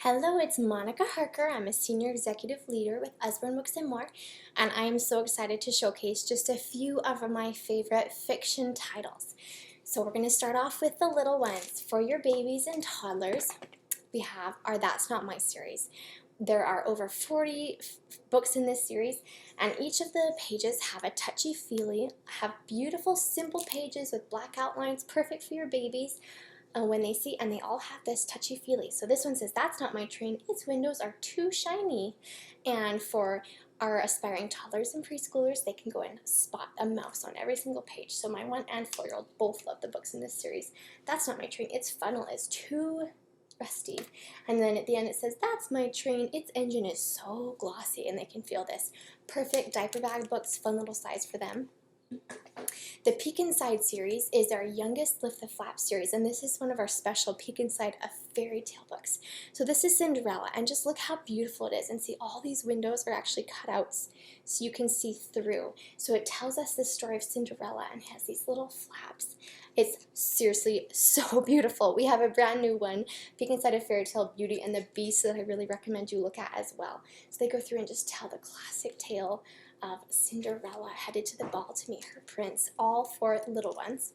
Hello, it's Monica Harker. I'm a Senior Executive Leader with Usborne Books and More, and I am so excited to showcase just a few of my favorite fiction titles. So we're going to start off with the little ones. For your babies and toddlers, we have our That's Not My series. There are over 40 books in this series, and each of the pages have a touchy-feely, have beautiful, simple pages with black outlines, perfect for your babies. When they see, and they all have this touchy-feely. So this one says, "That's not my train, its windows are too shiny." And for our aspiring toddlers and preschoolers, they can go and spot a mouse on every single page. So my 1- and 4-year-old both love the books in this series. "That's not my train, its funnel is too rusty." And then at the end it says, "That's my train, its engine is so glossy." And they can feel this. Perfect diaper bag books, fun little size for them. The Peek Inside series is our youngest Lift the Flap series, and this is one of our special Peek Inside of fairy tale books. So this is Cinderella, and just look how beautiful it is, and see all these windows are actually cutouts so you can see through. So it tells us the story of Cinderella and has these little flaps. It's seriously so beautiful. We have a brand new one, Peek Inside of Fairy Tale Beauty and the Beast, that I really recommend you look at as well. So they go through and just tell the classic tale of Cinderella headed to the ball to meet her prince, all for little ones.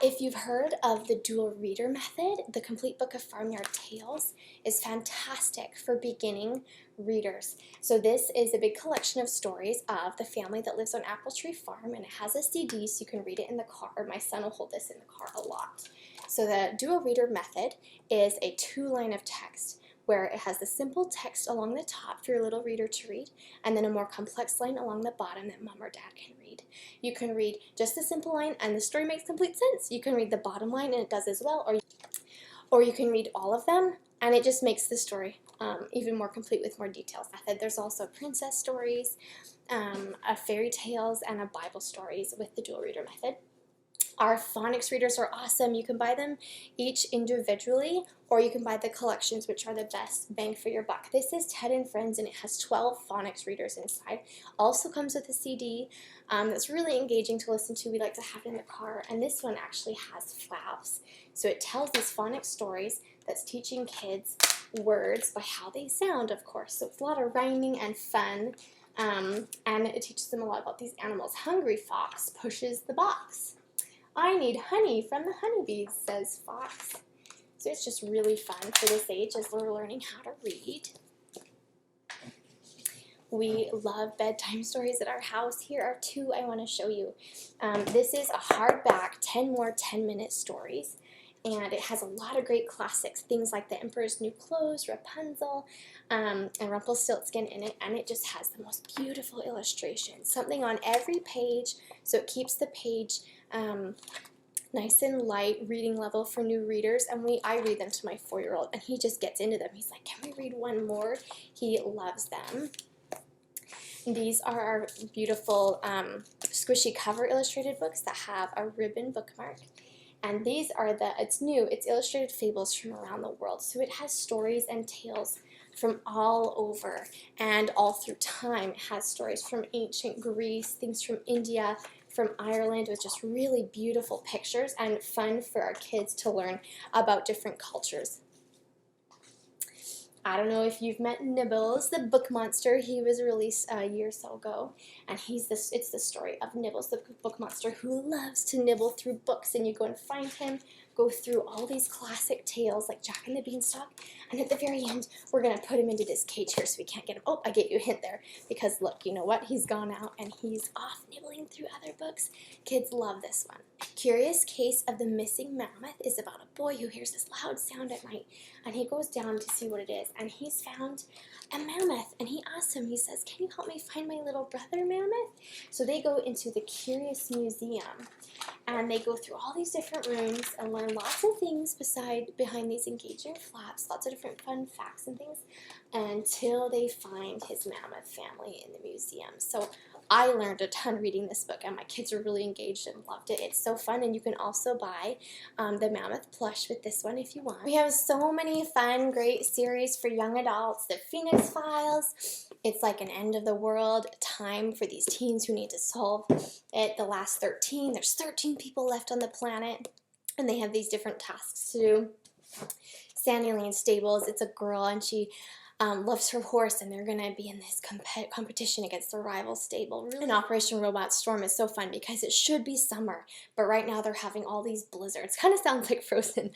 If you've heard of the dual reader method, the complete book of Farmyard Tales is fantastic for beginning readers. So this is a big collection of stories of the family that lives on Apple Tree Farm, and it has a CD so you can read it in the car. My son will hold this in the car a lot. So the dual reader method is a 2-line of text where it has the simple text along the top for your little reader to read, and then a more complex line along the bottom that mom or dad can read. You can read just the simple line and the story makes complete sense. You can read the bottom line and it does as well, or you can read all of them and it just makes the story even more complete with more details. There's also princess stories, fairy tales, and Bible stories with the dual reader method. Our Phonics Readers are awesome. You can buy them each individually, or you can buy the collections, which are the best bang for your buck. This is Ted and Friends, and it has 12 Phonics Readers inside. Also comes with a CD that's really engaging to listen to. We like to have it in the car, and this one actually has flaps. So it tells these phonics stories that's teaching kids words by how they sound, of course. So it's a lot of rhyming and fun, and it teaches them a lot about these animals. Hungry Fox pushes the box. "I need honey from the honeybees," says Fox. So it's just really fun for this age as we're learning how to read. We love bedtime stories at our house. Here are 2 I want to show you. This is a hardback 10 more 10-minute stories, and it has a lot of great classics, things like The Emperor's New Clothes, Rapunzel, and Rumpelstiltskin in it, and it just has the most beautiful illustrations, something on every page, so it keeps the page nice and light reading level for new readers. And I read them to my 4-year-old, and he just gets into them. He's like, "Can we read one more?" He loves them. These are our beautiful squishy cover illustrated books that have a ribbon bookmark. And these are it's new, it's illustrated fables from around the world. So it has stories and tales from all over and all through time. It has stories from ancient Greece, things from India, from Ireland, with just really beautiful pictures and fun for our kids to learn about different cultures. I don't know if you've met Nibbles, the book monster. He was released a year or so ago, and it's the story of Nibbles, the book monster who loves to nibble through books, and you go and find him, go through all these classic tales like Jack and the Beanstalk, and at the very end, we're going to put him into this cage here so we can't get him. Oh, I gave you a hint there, because look, you know what? He's gone out, and he's off nibbling through other books. Kids love this one. Curious Case of the Missing Mammoth is about a boy who hears this loud sound at night, and he goes down to see what it is, and he's found a mammoth, and he asks him, he says, "Can you help me find my little brother, Mammoth?" So they go into the Curious Museum, and they go through all these different rooms and learn lots of things behind these engaging flaps, lots of different fun facts and things, until they find his mammoth family in the museum. So I learned a ton reading this book, and my kids are really engaged and loved it. It's so fun, and you can also buy the mammoth plush with this one if you want. We have so many fun, great series for young adults. The Phoenix Files. It's like an end of the world time for these teens who need to solve it. The Last 13. There's 13 people left on the planet, and they have these different tasks to do. Sandy Lane Stables. It's a girl, and she loves her horse, and they're gonna be in this competition against their rival stable. Really? And Operation Robot Storm is so fun because it should be summer, but right now they're having all these blizzards. Kind of sounds like Frozen,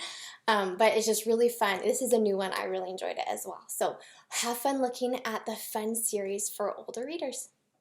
but it's just really fun. This is a new one. I really enjoyed it as well. So have fun looking at the fun series for older readers.